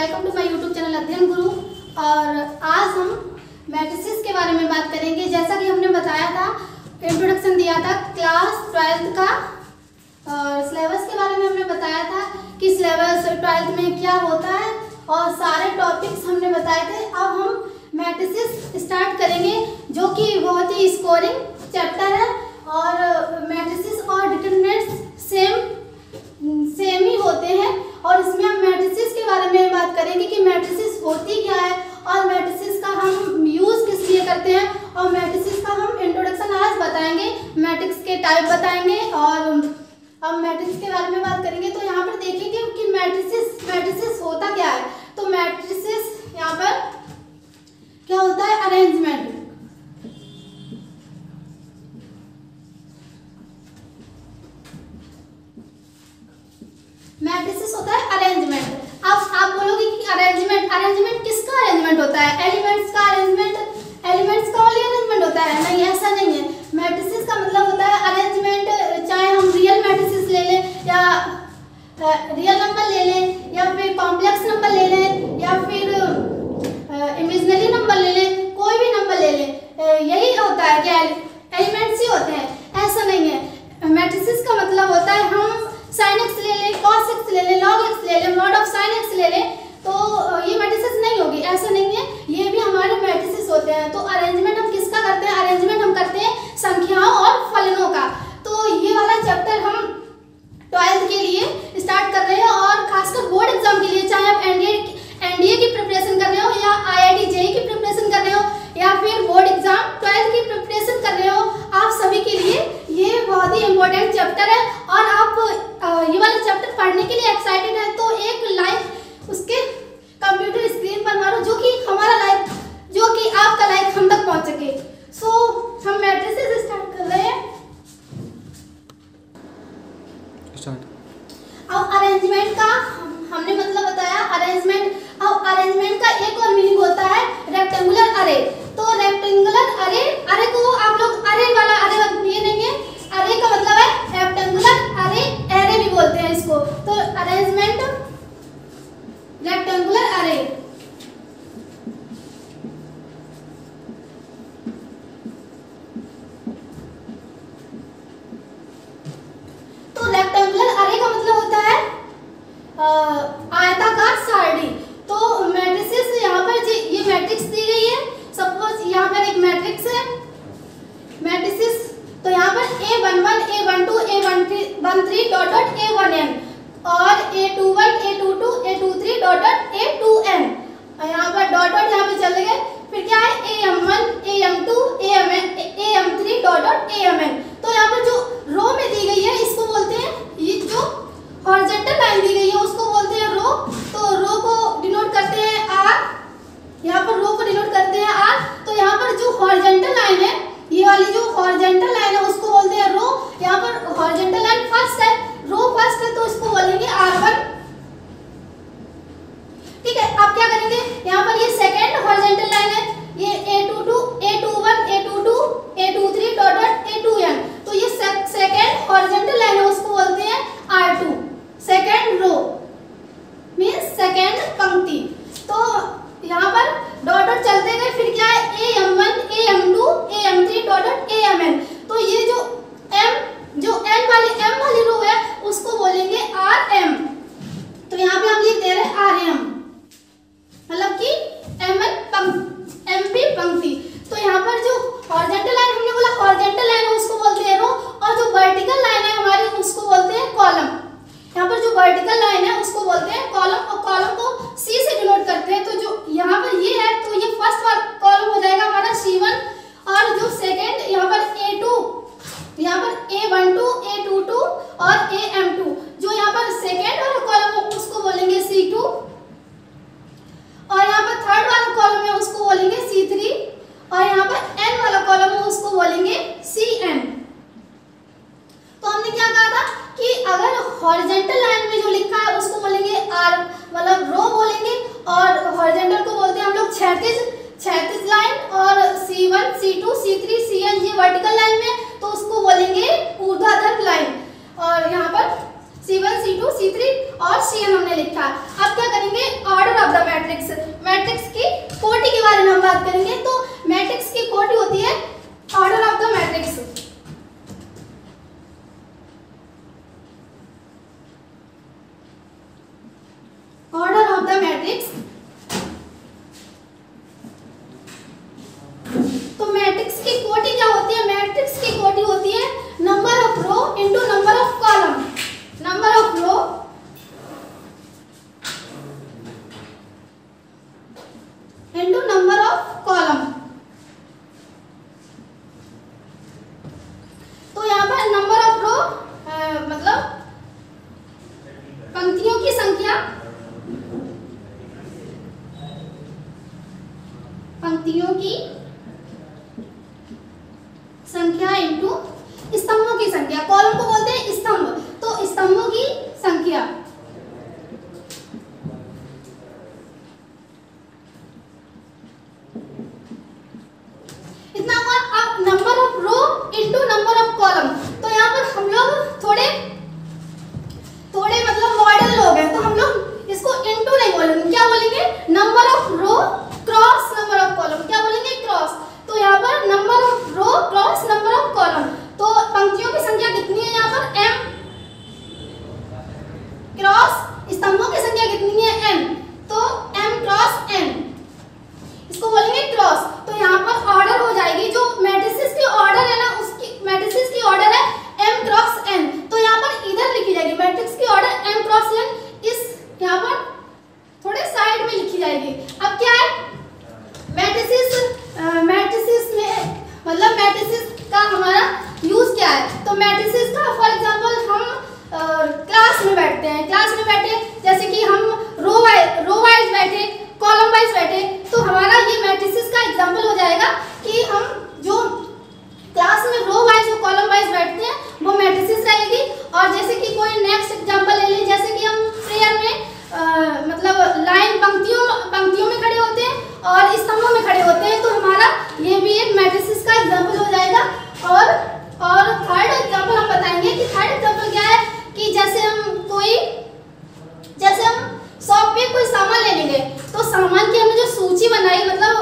Welcome to my YouTube channel Adhyayan Guru. और आज हम मैट्रिसेस के बारे में बात करेंगे। जैसा कि हमने बताया था, इंट्रोडक्शन दिया था क्लास 12th का, और सिलेबस के बारे में हमने बताया था कि सिलेबस 12th में क्या होता है और सारे टॉपिक्स हमने बताए थे। अब हम मैट्रिसेस स्टार्ट करेंगे, जो कि बहुत ही स्कोरिंग चैप्टर है। और मैट्रिसेस और डिटरमिनेंट्स सेम ही होते हैं, और इसमें हम मैट्रिसेस के बारे में बात करेंगे कि मैट्रिसेस होती क्या है और मैट्रिसेस का हम यूज़ किस लिए करते हैं, और मैट्रिसेस का हम इंट्रोडक्शन आज बताएंगे, मैट्रिक्स के टाइप बताएंगे और अब मैट्रिक्स के बारे में बात करेंगे। तो यहाँ पर देखेंगे कि मैट्रिसेस होता क्या है। तो मैट्रिसेस यहाँ पर क्या होता है, अरेंजमेंट। मैट्रिसेस होता है अरेंजमेंट। अब आप बोलोगे कि अरेंजमेंट किसका अरेंजमेंट होता है? एलिमेंट्स का अरेंजमेंट, एलिमेंट्स का ओनली अरेंजमेंट होता है? नहीं, ऐसा नहीं है। मैट्रिसेस का मतलब होता है अरेंजमेंट, चाहे हम रियल मैट्रिसेस ले लें या रियल नंबर ले लें या फिर कॉम्प्लेक्स नंबर ले लें या फिर इमेजिनरी नंबर ले लें, कोई भी नंबर ले लें, यही होता है कि एलिमेंट्स ही होते हैं। ऐसा नहीं है। मैट्रिसेस का मतलब होता है हम sin x ले लें, cos x ले लें, log x ले लें, mod of sin x ले लें, तो ये मैट्रिसेस नहीं होगी। ऐसा नहीं है, ये भी हमारे मैट्रिसेस होते हैं। तो अरेंजमेंट हम किसका करते हैं? अरेंजमेंट हम करते हैं संख्याओं और फलनों का। तो ये वाला चैप्टर हम 12th के लिए स्टार्ट कर रहे हैं, और खासकर बोर्ड एग्जाम के लिए, चाहे आप एनडीए की प्रिपरेशन कर रहे हो या IIT JEE की प्रिपरेशन कर रहे हो या फिर बोर्ड एग्जाम 12th की प्रिपरेशन कर रहे हो, आप सभी के लिए ये बहुत ही इम्पोर्टेंट चैप्टर है। और आप ये वाला चैप्टर पढ़ने के लिए एक्साइटेड है तो एक लाइक उसके कंप्यूटर स्क्रीन पर मारो, जो कि हमारा लाइक, जो कि आपका लाइक हम तक पहुंच सके। सो हम मैट्रिसेस स्टार्ट कर रहे हैं। अब अरेंजमेंट का हमने मतलब बताया, अरेंजमेंट। अब अरेंजमेंट का एक और मीनिंग होता है रेक्टेंगुलर अरे। तो रेक्टेंगुलर अरे को आप लोग अरे वाला अरे ये नहीं है, अरे का मतलब है रेक्टेंगुलर अरे, एरे भी बोलते हैं इसको। तो अरेंजमेंट रेक्टेंगुलर अरे। तो रेक्टेंगुलर अरे का मतलब होता है आयताकार सारणी। तो मैट्रिसेस यहाँ पर ये मैट्रिक्स दी गई है। सपोज यहाँ पर एक मैट्रिक्स है मैट्रिसेस, तो यहाँ पर A11, A12, A13 dot dot A1n और A21, A22, A23 dot dot A2n। यहाँ पर डॉट डॉट यहाँ पे चले गए। फिर क्या है AM1, AM2, AM3 dot dot AMn। तो यहाँ पर जो रो में दी गई है इसको बोलते हैं, ये जो हॉरिजॉन्टल लाइन दी गई है उसको बोलते हैं रो। तो रो को डिनोट करते हैं R, यहाँ पर रो को डिनोट करते हैं R। तो यहाँ पर जो हॉरिजॉन्टल लाइन है, ये वाली जो हॉरिजॉन्टल लाइन है उसको बोलते हैं रो। यहाँ पर हॉरिजॉन्टल लाइन फर्स्ट है, रो फर्स्ट है, तो इसको बोलेंगे R1। ठीक है। अब क्या करेंगे, यहाँ पर ये सेकंड हॉरिजॉन्टल लाइन है, ये A22, A21, A22, A23 dot dot A2n। तो ये सेकंड हॉरिजॉन्टल लाइन है, उसको बोलते हैं R2। Second row means second पंक्ति। तो यहाँ पर डॉट डॉट चलते गए। फिर क्या है AM1, AM2, AM3 dot dot AMn। तो ये जो M वाली रो है उसको बोलेंगे RM। तो यहाँ पे हम लिख दे रहे हैं RM, मतलब कि MP पंक्ति। तो यहाँ पर जो हॉरिजॉन्टल लाइन हमने बोला, हॉरिजॉन्टल लाइन है उसको बोलते हैं रो, और जो वर्टिकल लाइन है हमारी उसको बोलते हैं कॉलम। यहाँ पर जो वर्टिकल लाइन है उसको बोलते हैं कॉलम, और कॉलम को C से डिनोट करते हैं। तो जो यहाँ पर ये है, तो ये फर्स्ट कॉलम हो जाएगा हमारा C1, और जो सेकंड यहाँ पर A2, यहाँ पर A12, A22 और AM2, जो यहाँ पर सेकंड वाला कॉलम है उसको बोलेंगे C2, और यहाँ पर थर्ड वाला कॉलम है उसको बोलेंगे C3, और यहाँ पर N वाला कॉलम है उसको बोलेंगे CN। तो हमने क्या कहा था कि अगर हॉरिजॉन्टल लाइन में जो लिखा है उसको बोलेंगे R, मतलब रो बोलेंगे, और हॉरिजॉन्टल को बोलते हैं हम लोग क्षैतिज लाइन, और C1, C2, C3, CN ये वर्टिकल लाइन में, तो उसको बोलेंगे ऊर्ध्वाधर लाइन। और यहाँ पर C1, C2, C3 और CN हमने लिखा। अब क्या करेंगे, order of the matrix, matrix की कोटि के बारे में हम बात करेंगे। तो मैट्रिक्स की कोटि होती है order of the matrix. Order of the matrix. तो मैट्रिक्स की कोटि क्या होती है? मैट्रिक्स की कोटि होती है number of row into number of column. Number of row into number of column. तो यहाँ पर नंबर ऑफ रो मतलब पंक्तियों की संख्या, पंक्तियों की संख्या इनटू स्तंभों की संख्या। कॉलम को बोलते हैं स्तंभ, तो स्तंभों की संख्या। इतना हुआ। अब number of row into number of column. तो यहाँ पर हम लोग थोड़े मतलब मॉडर्न लोग हैं, तो हम लोग इसको इनटू नहीं बोलेंगे, क्या बोलेंगे? Number of row cross number of column. क्या बोलेंगे? क्रॉस। तो यहाँ पर number of row cross number of column. तो पंक्तियों की संख्या कितनी है यहाँ पर? m क्रॉस स्तंभों की संख्या कितनी है? n। तो m क्रॉस n, इसको बोलेंगे क्रॉस। तो यहाँ पर ऑर्डर हो जाएगी, जो मैट्रिसेस की ऑर्डर है ना, उसकी मैट्रिसेस की ऑर्डर है m क्रॉस n। तो यहाँ पर इधर लिखी जाएगी मैट्रिक्स की ऑर्डर m क्रॉस n, इस यहाँ पर थोड़े साइड में लिखी जाएगी। अब क्या है? मैट्रिसेस में मतलब मैट्रिसेस का हमारा यूज क्या है? तो मैट्रिसेस का फॉर एग्जांपल हम क्लास में बैठते हैं, क्लास में बैठे जैसे कि हम रो वाइज बैठे, कॉलम वाइज बैठे, तो हमारा ये मैट्रिसेस का एग्जांपल हो जाएगा कि हम जो क्लास में रो वाइज और कॉलम वाइज बैठते हैं वो मैट्रिसेस रहेगी। और जैसे कि कोई नेक्स्ट एग्जांपल ले लें, जैसे कि हम प्रेयर में मतलब लाइन पंक्तियों में खड़े होते हैं और स्तंभों में खड़े होते हैं, तो हमारा ये भी एक मैट्रिसेस का एग्जांपल हो जाएगा। और थर्ड एग्जांपल हम बताएंगे कि थर्ड एग्जांपल क्या है कि जैसे हम शॉप पे कोई सामान लेने गए, तो सामान की हमने जो सूची बनाई, मतलब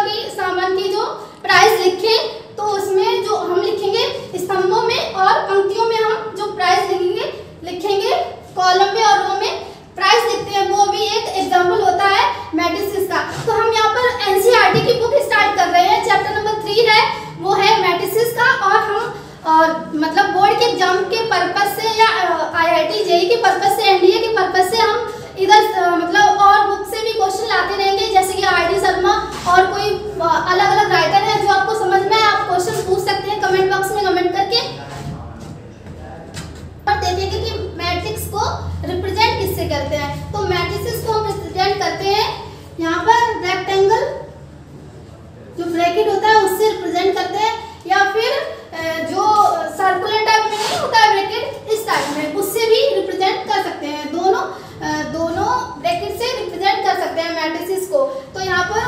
कि सामान की जो प्राइस लिखे, तो उसमें जो हम लिखेंगे स्तंभों में और पंक्तियों में हम जो प्राइस लिखेंगे कॉलम में और रो में प्राइस लिखते हैं, वो भी एक एग्जांपल होता है मैट्रिसेस का। तो हम यहाँ पर एनसीईआरटी की बुक स्टार्ट कर रहे हैं, चैप्टर नंबर 3 है, वो है मैट्रिसेस का। और हम मतलब बोर्ड के एग्जाम के पर्पस से या आईआईटी जेईई के पर्पस से, एनडीए के पर्पस से हम इधर मतलब और बुक से भी क्वेश्चन लाते रहेंगे, जैसे कि आरडी शर्मा और कोई अलग अलग राइटर है, जो आपको समझ में आप क्वेश्चन पूछ सकते हैं कमेंट बॉक्स में कमेंट करके। और देखेंगे कि मैट्रिक्स को रिप्रेजेंट किससे करते हैं। तो मैट्रिसेस को हम रिप्रेजेंट करते हैं यहाँ पर रेक्टेंगल, जो ब्रैकेट होता है उससे रिप्रेजेंट करते हैं, या फिर जो सर्कुलर टाइप में नहीं होता है ब्रैकेट, इस टाइप में उससे भी रिप्रेजेंट कर सकते हैं। दोनों ब्रैकेट से रिप्रेजेंट कर सकते हैं मैट्रिसेस को। तो यहाँ पर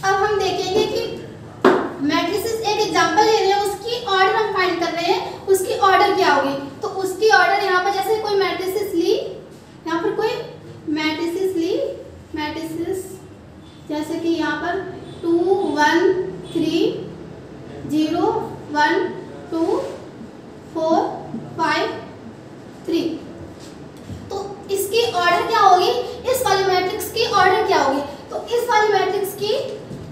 अब हम देखेंगे कि मैट्रिसेस एक एग्जांपल ले रहे हैं, उसकी ऑर्डर हम फाइंड कर रहे हैं, उसकी ऑर्डर क्या होगी। तो उसकी ऑर्डर यहाँ पर जैसे कोई मैट्रिसेस ली, यहाँ पर कोई मैट्रिसेस ली, मैट्रिसेस जैसे कि यहाँ पर 2 1 3 0 1 2 4 5 3, तो इसकी ऑर्डर क्या होगी? इस वाली मैट्रिक्स की ऑर्डर क्या होगी? तो इस वाली मैट्रिक्स की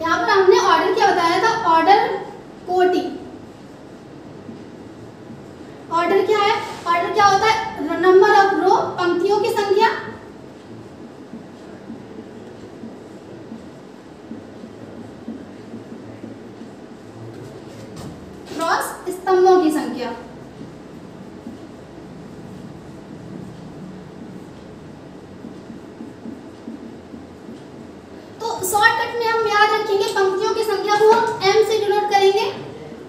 यहाँ पर हमने ऑर्डर क्या बताया था? ऑर्डर कोटि। ऑर्डर क्या है? ऑर्डर क्या होता है? नंबर ऑफ रो, पंक्तियों की संख्या, क्रॉस स्तंभों की संख्या। तो शॉर्टकट में हम याद रखेंगे पंक्तियों की संख्या को हम m से डिनोट करेंगे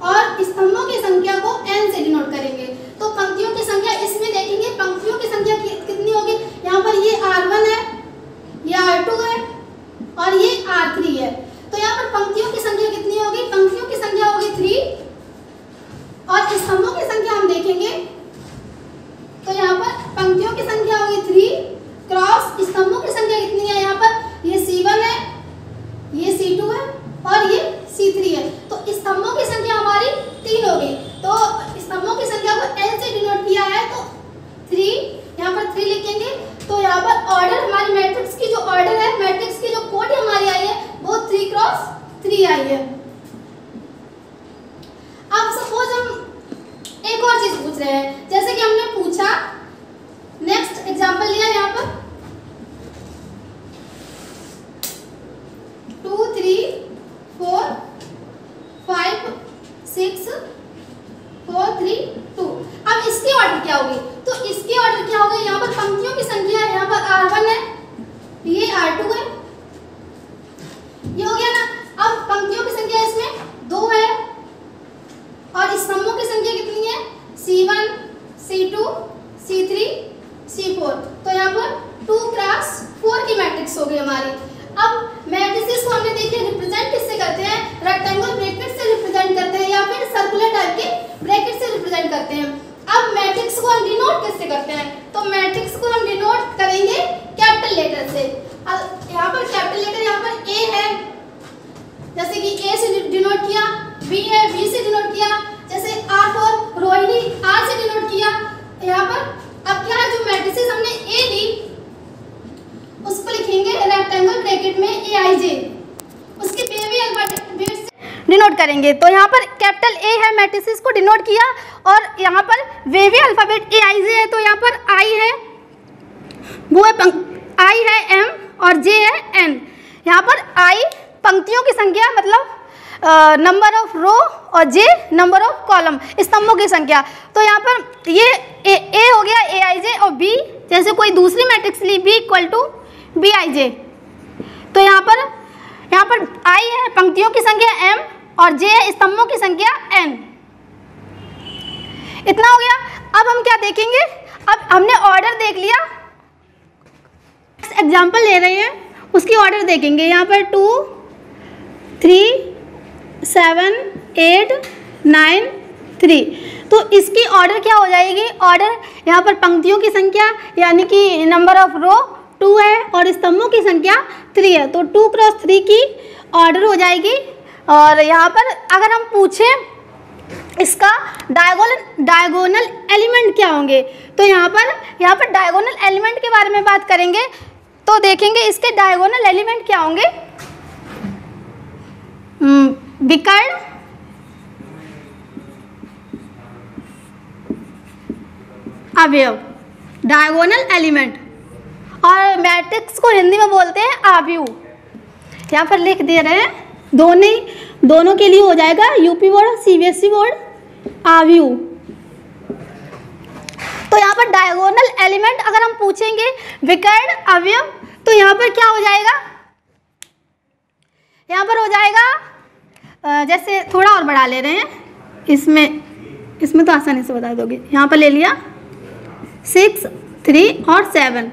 और स्तंभों की संख्या को n से डिनोट करेंगे। तो पंक्तियों की संख्या इसमें देखेंगे, पंक्तियों की संख्या कितनी होगी? यहाँ पर ये R1 है, ये R2 है और ये R3 है। तो यहाँ पर पंक्तियों की संख्या कितनी होगी? पंक्तियों की संख्या होगी 3 और स्तंभों की संख्या 3 आई है। अब सपोज हम एक और चीज पूछ रहे हैं, जैसे कि हमने पूछा, नेक्स्ट एग्जांपल लिया यहाँ पर 2 3 4 5 6 4 3 2। अब इसकी ऑर्डर क्या होगी? तो इसकी ऑर्डर क्या होगी? यहाँ पर पंक्तियों की संख्या है, यहाँ पर R1 है, ये R2 है, ये हो गया ना। अब पंक्तियों की संख्या इसमें 2 है और स्तंभों की संख्या कितनी है? C1 C2 C3 C4। तो यहाँ पर 2 क्रॉस 4 की मैट्रिक्स हो गई हमारी। अब मैट्रिसेस को हमने देखिए रिप्रेजेंट किससे करते हैं? रेक्टेंगल ब्रैकेट से रिप्रेजेंट करते हैं या फिर सर्कुलर टाइप के ब्रैकेट से रिप्रेजेंट करते हैं। अब मैट्रिक्स को हम डिनोट किससे करते हैं? तो मैट्रिक्स को हम डिनोट करेंगे कैपिटल लेटर से। अब यहाँ पर कैपिटल लेटर यहाँ पर A है, जैसे कि A से डिनोट किया, B है B से डिनोट किया, जैसे R4 रोहिणी R से डिनोट किया यहाँ पर। अब क्या है, जो मैट्रिसेस हमने A ली उसको लिखेंगे रेक्टेंगल ब्रैकेट में AIJ, उसके वेवी अल्फाबेट से डिनोट करेंगे। तो यहाँ पर कैपिटल A है, मैट्रिसेस को डिनोट किया, और यहाँ पर वेवी अल्फाबेट AIJ है। तो यहाँ पर I है, वो है I है M और J है N। यहाँ पर I पंक्तियों की संख्या मतलब नंबर ऑफ रो और J नंबर ऑफ कॉलम, स्तंभों की संख्या। तो यहाँ पर ये A हो गया AIJ और B, जैसे कोई दूसरी मैट्रिक्स ली B इक्वल टू BIJ। तो यहाँ पर I है पंक्तियों की संख्या M और J है स्तंभों की संख्या N। इतना हो गया। अब हम क्या देखेंगे? अब हमने ऑर्डर देख लिया, एग्जाम्पल ले रहे हैं, उसकी ऑर्डर देखेंगे। यहाँ पर 2 3 7 8 9 3। तो इसकी ऑर्डर क्या हो जाएगी? ऑर्डर यहाँ पर पंक्तियों की संख्या यानी कि नंबर ऑफ रो 2 है और स्तंभों की संख्या 3 है। तो 2 क्रॉस 3 की ऑर्डर हो जाएगी। और यहाँ पर अगर हम पूछें इसका डायगोनल एलिमेंट क्या होंगे, तो यहाँ पर डायगोनल एलिमेंट के बारे में बात करेंगे। तो देखेंगे इसके डायगोनल एलिमेंट क्या होंगे। विकर्ण, अवयव, डायगोनल एलिमेंट, और मैट्रिक्स को हिंदी में बोलते हैं आव्यूह। यहाँ पर लिख दे रहे हैं, दोनों के लिए हो जाएगा, यूपी बोर्ड और CBSE बोर्ड आव्यूह। तो यहाँ पर डायगोनल एलिमेंट अगर हम पूछेंगे विकर्ण, अवयव, तो यहाँ पर क्या हो जाएगा? यहाँ पर हो जाएगा, जैसे थोड़ा और बढ़ा ले रहे हैं, इसमें तो आसानी से बता दोगे। यहाँ पर ले लिया 6 3 और 7।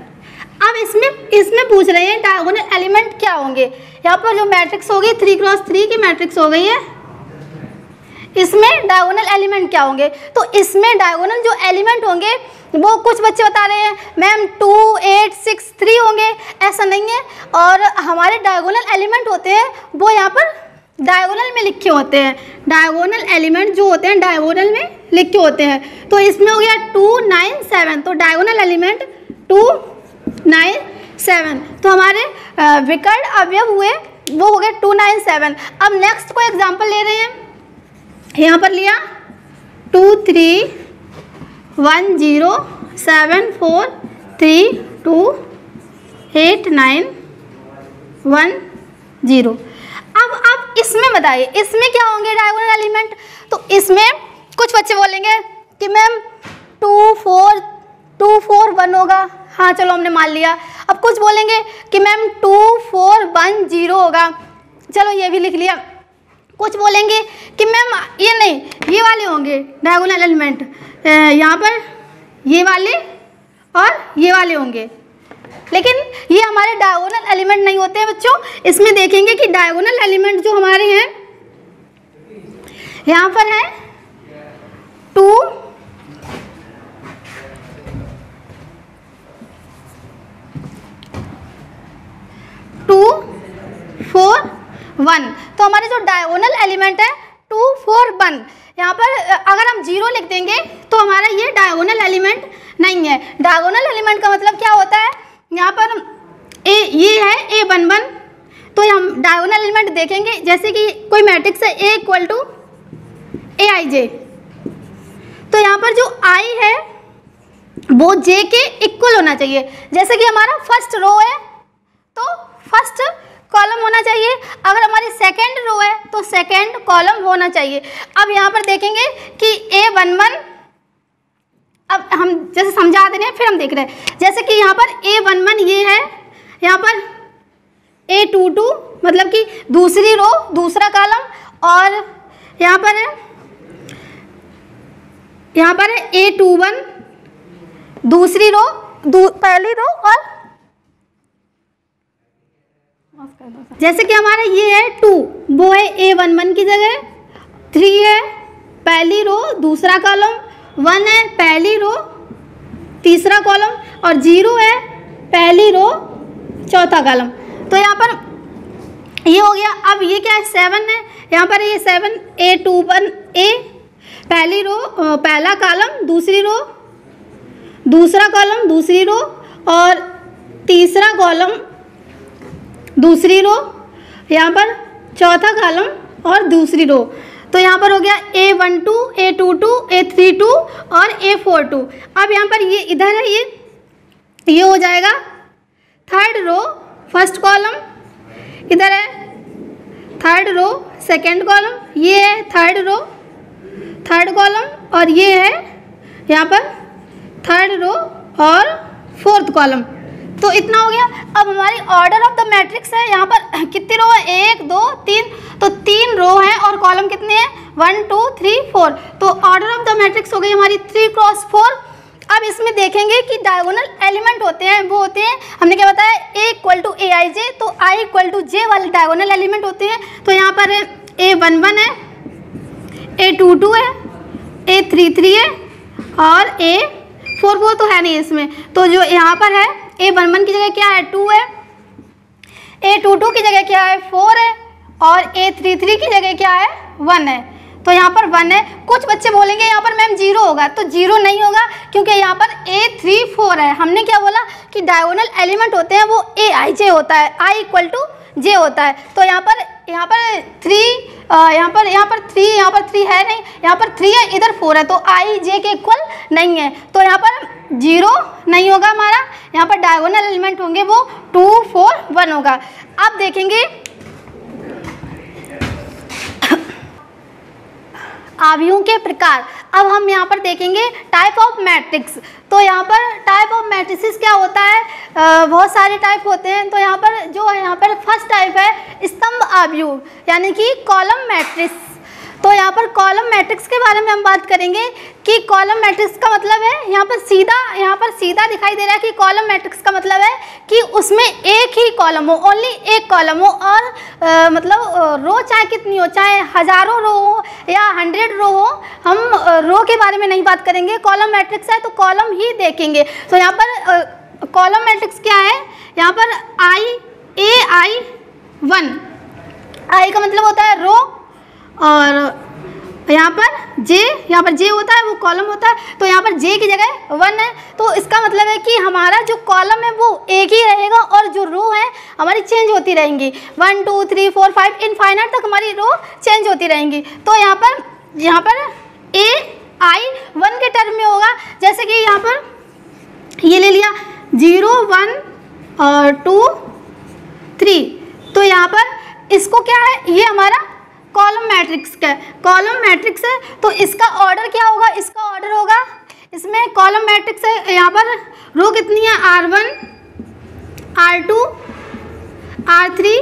अब इसमें पूछ रहे हैं डायगोनल एलिमेंट क्या होंगे। यहाँ पर जो मैट्रिक्स होगी 3 क्रॉस 3 की मैट्रिक्स हो गई है, इसमें डायगोनल एलिमेंट क्या होंगे? तो इसमें डायगोनल जो एलिमेंट होंगे वो कुछ बच्चे बता रहे हैं मैम 2 8 6 3 होंगे, ऐसा नहीं है। और हमारे डायगोनल एलिमेंट होते हैं वो यहाँ पर डायगोनल में लिखे होते हैं। डायगोनल एलिमेंट जो होते हैं डायगोनल में लिखे होते हैं। तो इसमें हो गया 2 9 7। तो डायगोनल एलिमेंट 2 9 7। तो हमारे विकर्ण अवयव हुए वो हो गए 2 9 7। अब नेक्स्ट को एग्जाम्पल ले रहे हैं, यहाँ पर लिया 2 3 1 0 7 4 3 2 8 9 1 0। अब इसमें बताइए इसमें क्या होंगे डायगोनल एलिमेंट। तो इसमें कुछ बच्चे बोलेंगे कि मैम 2 4 1 होगा, हाँ चलो हमने मान लिया। अब कुछ बोलेंगे कि मैम 2 4 1 0 होगा, चलो ये भी लिख लिया। कुछ बोलेंगे कि मैम ये नहीं, ये वाले होंगे डायगोनल एलिमेंट, यहाँ पर ये वाले और ये वाले होंगे, लेकिन ये हमारे डायगोनल एलिमेंट नहीं होते हैं बच्चों। इसमें देखेंगे कि डायगोनल एलिमेंट जो हमारे हैं यहाँ पर है 2 2 4 1। तो हमारे जो डायगोनल एलिमेंट है 2 4 1, यहाँ पर अगर हम 0 लिख देंगे तो हमारा ये डायगोनल एलिमेंट नहीं है। डायगोनल एलिमेंट का मतलब क्या होता है, यहाँ पर ये है A11, तो हम डायगोनल एलिमेंट देखेंगे, जैसे कि कोई मैट्रिक्स है A इक्वल टू AIJ, तो यहाँ पर जो I है वो J के इक्वल होना चाहिए। जैसे कि हमारा फर्स्ट रो है तो फर्स्ट कॉलम होना चाहिए, अगर हमारी सेकेंड रो है तो सेकेंड कॉलम होना चाहिए। अब यहाँ पर देखेंगे कि A11, अब हम जैसे समझा दे रहे हैं फिर हम देख रहे हैं, जैसे कि यहाँ पर A11 ये है, यहाँ पर A22 मतलब कि दूसरी रो दूसरा कॉलम, और यहाँ पर है A21 दूसरी रो पहली रो, और जैसे कि हमारा ये है 2 वो है A11 की जगह, 3 है पहली रो दूसरा कॉलम, 1 है पहली रो तीसरा कॉलम, और 0 है पहली रो चौथा कॉलम। तो यहाँ पर ये हो गया। अब ये क्या है 7 है, यहाँ पर ये 7 A21 A पहली रो पहला कॉलम दूसरी रो दूसरा कॉलम दूसरी रो, और तीसरा कॉलम दूसरी रो, यहाँ पर चौथा कॉलम और दूसरी रो। तो यहाँ पर हो गया A12 A22 A32 और A42। अब यहाँ पर ये इधर है, ये हो जाएगा थर्ड रो फर्स्ट कॉलम, इधर है थर्ड रो सेकंड कॉलम, ये है थर्ड रो थर्ड कॉलम, और ये है यहाँ पर थर्ड रो और फोर्थ कॉलम। तो इतना हो गया। अब हमारी ऑर्डर ऑफ द मैट्रिक्स है, यहाँ पर कितनी रो है 1 2 3, तो 3 रो हैं और कॉलम कितने हैं 1 2 3 4। तो ऑर्डर ऑफ द मैट्रिक्स हो गई हमारी 3 क्रॉस 4। अब इसमें देखेंगे कि डायगोनल एलिमेंट होते हैं, वो होते हैं, हमने क्या बताया A इक्वल टू AIJ, तो I इक्वल टू J वाले डायगोनल एलिमेंट होते हैं। तो यहाँ पर A11 है, A22 है, A33 है और A44 तो है नहीं इसमें। तो जो यहाँ पर है A11 की जगह क्या है 2 है, A22 की जगह क्या है 4 है, और A33 की जगह क्या है 1 है। तो यहाँ पर 1 है। कुछ बच्चे बोलेंगे यहाँ पर मैम 0 होगा, तो 0 नहीं होगा क्योंकि यहाँ पर A34 है। हमने क्या बोला कि डायगोनल एलिमेंट होते हैं वो AIJ होता है, I इक्वल टू J होता है। तो यहाँ पर 3 यहाँ पर 3 है नहीं, यहाँ पर 3 है इधर 4 है, तो I J के इक्वल नहीं है। तो यहाँ पर 0 नहीं होगा हमारा, यहाँ पर डायगोनल एलिमेंट होंगे वो 2 4 1 होगा। अब देखेंगे आव्यूहों के प्रकार। अब हम यहाँ पर देखेंगे टाइप ऑफ मैट्रिक्स। तो यहाँ पर टाइप ऑफ मैट्रिसेस क्या होता है, बहुत सारे टाइप होते हैं। तो यहाँ पर जो है यहाँ पर फर्स्ट टाइप है स्तंभ आव्यूह, यानी कि कॉलम मैट्रिक्स। तो यहाँ पर कॉलम मैट्रिक्स के बारे में हम बात करेंगे कि कॉलम मैट्रिक्स का मतलब है यहाँ पर सीधा दिखाई दे रहा है कि कॉलम मैट्रिक्स का मतलब है कि उसमें एक ही कॉलम हो, ओनली एक कॉलम हो, और मतलब रो चाहे कितनी हो, चाहे हज़ारों रो हो या 100 रो हो, हम रो के बारे में नहीं बात करेंगे। कॉलम मैट्रिक्स है तो कॉलम ही देखेंगे। तो यहाँ पर कॉलम मैट्रिक्स क्या है, यहाँ पर AI1, I का मतलब होता है रो, और यहाँ पर J होता है वो कॉलम होता है। तो यहाँ पर J की जगह 1 है, तो इसका मतलब है कि हमारा जो कॉलम है वो एक ही रहेगा और जो रो है हमारी चेंज होती रहेंगी। 1 2 3 4 5 इनफाइनाइट तक हमारी रो चेंज होती रहेंगी। तो यहाँ पर AI1 के टर्म में होगा, जैसे कि यहाँ पर ये ले लिया 0 1 और 2 3। तो यहाँ पर इसको क्या है, ये हमारा कॉलम मैट्रिक्स का कॉलम मैट्रिक्स है। तो इसका ऑर्डर क्या होगा, इसका ऑर्डर होगा, इसमें कॉलम मैट्रिक्स है, यहाँ पर रो कितनी है R1 R2 R3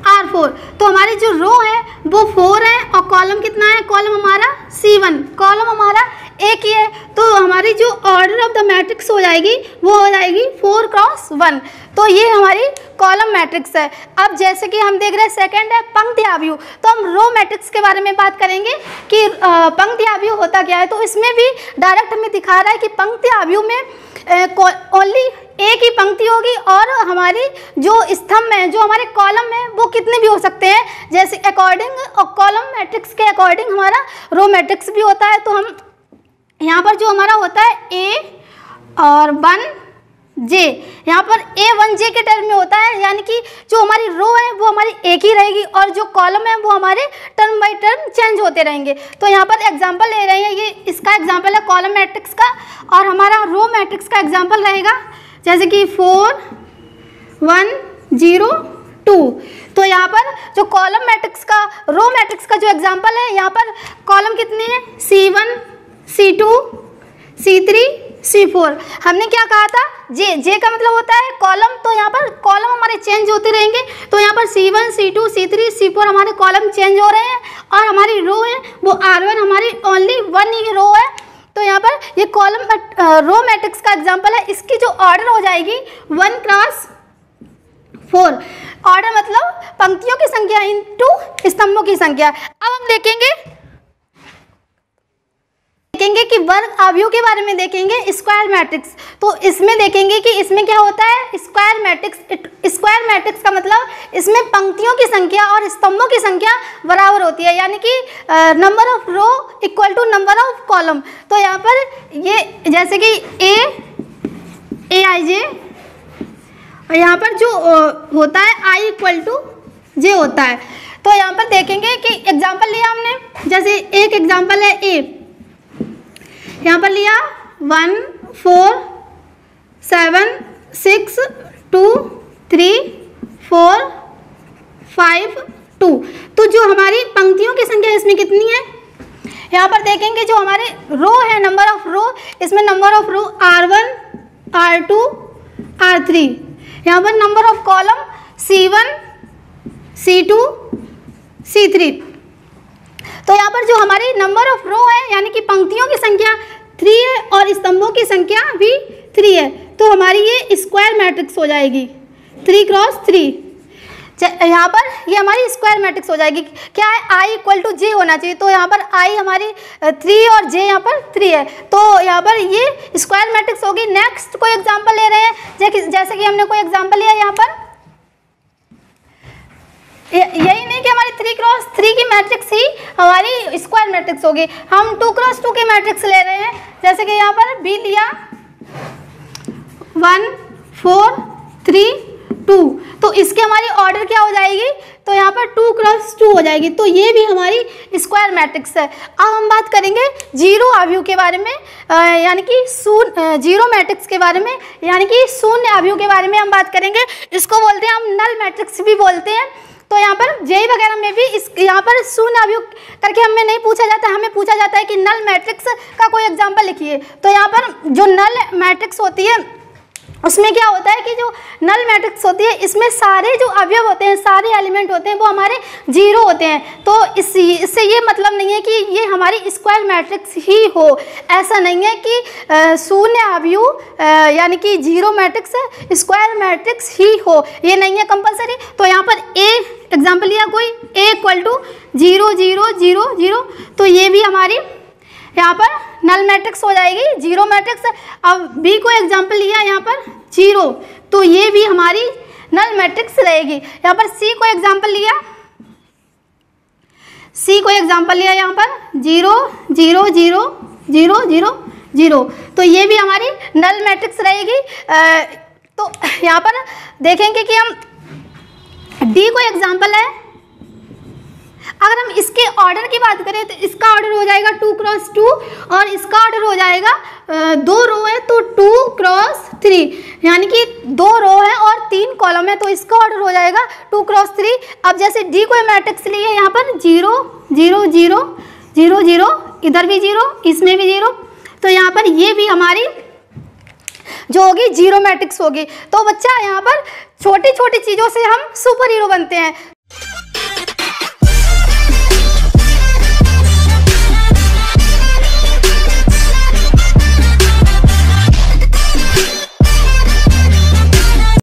R4। तो हमारी जो रो है वो 4 है और कॉलम कितना है, कॉलम हमारा C1, कॉलम हमारा एक ही है। तो हमारी जो ऑर्डर ऑफ द मैट्रिक्स हो जाएगी वो हो जाएगी 4 क्रॉस 1। तो ये हमारी कॉलम मैट्रिक्स है। अब जैसे कि हम देख रहे हैं सेकंड है पंक्ति आव्यूह, तो हम रो मैट्रिक्स के बारे में बात करेंगे कि पंक्ति आव्यूह होता क्या है। तो इसमें भी डायरेक्ट हमें दिखा रहा है कि पंक्ति आव्यूह में ओनली एक ही पंक्ति होगी और हमारी जो स्तंभ है, जो हमारे कॉलम है वो कितने भी हो सकते हैं, जैसे अकॉर्डिंग और कॉलम मैट्रिक्स के अकॉर्डिंग हमारा रो मैट्रिक्स भी होता है। तो हम यहाँ पर जो हमारा होता है A और 1 जे, यहाँ पर A1J के टर्म में होता है, यानी कि जो हमारी रो है वो हमारी एक ही रहेगी और जो कॉलम है वो हमारे टर्म बाय टर्म चेंज होते रहेंगे। तो यहाँ पर एग्जांपल ले रहे हैं, ये इसका एग्जांपल है कॉलम मैट्रिक्स का, और हमारा रो मैट्रिक्स का एग्जांपल रहेगा जैसे कि 4 1 0 2। तो यहाँ पर जो कॉलम मैट्रिक्स का, रो मैट्रिक्स का जो एग्जांपल है, यहाँ पर कॉलम कितने हैं, C1 C2 C3 C4। हमने क्या कहा था, जे का मतलब होता है कॉलम, तो यहाँ पर कॉलम हमारे चेंज होते रहेंगे। तो यहाँ पर C1 C2 C3 C4 हमारे कॉलम चेंज हो रहे हैं, और हमारी रो है वो R1 हमारी ओनली 1 ही रो है। तो यहाँ पर ये कॉलम रो मैट्रिक्स का एग्जांपल है, इसकी जो ऑर्डर हो जाएगी 1 क्रॉस 4। ऑर्डर मतलब पंक्तियों की संख्या इनटू स्तंभों की संख्या। अब हम देखेंगे कि वर्ग अवयव के बारे में देखेंगे स्क्वायर मैट्रिक्स। तो इसमें देखेंगे कि इसमें क्या होता है, स्क्वायर मैट्रिक्स। स्क्वायर मैट्रिक्स का मतलब इसमें पंक्तियों की संख्या और स्तंभों की संख्या बराबर होती है, यानी कि number of row equal to number of column. तो यहाँ पर ये जैसे कि AIJ, और यहाँ पर जो होता है I इक्वल टू जे होता है। तो यहाँ पर देखेंगे कि एग्जाम्पल लिया हमने, जैसे एक एग्जाम्पल है A, यहाँ पर लिया 1 4 7 6 2 3 4 5 2। तो जो हमारी पंक्तियों की संख्या इसमें कितनी है, यहाँ पर देखेंगे जो हमारे रो है, नंबर ऑफ रो, इसमें number of row R1 R2 R3। यहाँ पर number of column C1 C2 C3। तो यहाँ पर जो हमारी नंबर ऑफ रो है, यानी कि पंक्तियों की संख्या 3 है और स्तंभों की संख्या भी 3 है। तो हमारी ये स्क्वायर मैट्रिक्स हो जाएगी 3 क्रॉस 3। यहाँ पर ये हमारी स्क्वायर मैट्रिक्स हो जाएगी। क्या है, I इक्वल टू जे होना चाहिए। तो यहाँ पर I हमारी 3 और J यहाँ पर 3 है, तो यहाँ पर ये स्क्वायर मैट्रिक्स होगी। नेक्स्ट कोई एग्जांपल ले रहे हैं, जैसे कि हमने कोई एग्जांपल लिया यहाँ पर, यही नहीं कि हमारी 3 क्रॉस 3 की मैट्रिक्स ही हमारी स्क्वायर मैट्रिक्स होगी। हम 2 क्रॉस 2 की मैट्रिक्स ले रहे हैं, जैसे कि यहाँ पर B लिया 1 4 3 2। तो इसके हमारी ऑर्डर क्या हो जाएगी, तो यहाँ पर 2 क्रॉस 2 हो जाएगी। तो ये भी हमारी स्क्वायर मैट्रिक्स है। अब हम बात करेंगे जीरो अवयव के बारे में, यानी कि जीरो मैट्रिक्स के बारे में, यानी कि शून्य अवयव के बारे में हम बात करेंगे। इसको बोलते हैं हम नल मैट्रिक्स भी बोलते हैं। तो यहाँ पर जेई वगैरह में भी यहाँ पर शून्य अवयव करके हमें नहीं पूछा जाता, हमें पूछा जाता है कि नल मैट्रिक्स का कोई एग्जाम्पल लिखिए। तो यहाँ पर जो नल मैट्रिक्स होती है उसमें क्या होता है कि जो नल मैट्रिक्स होती है इसमें सारे जो अवयव होते हैं, सारे एलिमेंट होते हैं वो हमारे जीरो होते हैं। तो इससे ये मतलब नहीं है कि ये हमारी स्क्वायर मैट्रिक्स ही हो, ऐसा नहीं है कि शून्य अवयव यानी कि जीरो मैट्रिक्स स्क्वायर मैट्रिक्स ही हो, ये नहीं है कंपलसरी। तो यहाँ पर ए एग्जाम्पल लिया कोई, A इक्वल टू 0 0 0 0, तो ये भी हमारी यहाँ पर नल मैट्रिक्स हो जाएगी, जीरो मैट्रिक्स। अब B को एग्जाम्पल लिया यहाँ पर 0, तो ये भी हमारी नल मैट्रिक्स रहेगी। यहाँ पर C को एग्जाम्पल लिया, यहाँ पर 0 0 0 0 0 0, तो ये भी हमारी नल मैट्रिक्स रहेगी। तो यहाँ पर देखेंगे कि हम D को एग्जाम्पल है, अगर हम इसके ऑर्डर की बात करें तो इसका ऑर्डर हो जाएगा 2 क्रॉस 2 और इसका ऑर्डर हो जाएगा 2 रो है तो 2 क्रॉस 3, यानी कि 2 रो है और 3 कॉलम है, तो इसका ऑर्डर हो जाएगा 2 क्रॉस 3। अब जैसे डी को मैट्रिक्स लिए यहाँ पर 0 0 0 0 0, इधर भी 0, इसमें भी 0, तो यहाँ पर ये भी हमारी जो होगी जीरो मैट्रिक्स होगी। तो बच्चा यहाँ पर छोटी छोटी चीज़ों से हम सुपर हीरो बनते हैं।